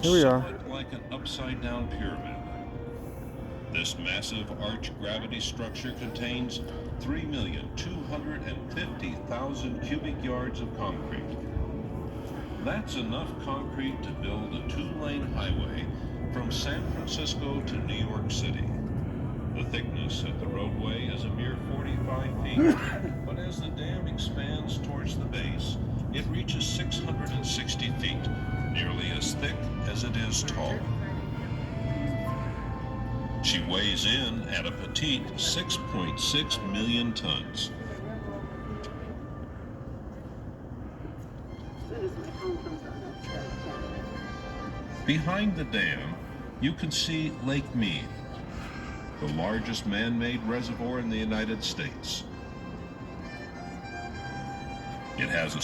Here we are. somewhat like an upside-down pyramid. This massive arch gravity structure contains 3,250,000 cubic yards of concrete. That's enough concrete to build a two-lane highway from San Francisco to New York City. The thickness at the roadway is a mere 45 feet, but as the dam expands towards the base, it reaches 660 feet, nearly as thick as it is tall. She weighs in at a petite 6.6 million tons. Behind the dam, you can see Lake Mead, the largest man-made reservoir in the United States. It has a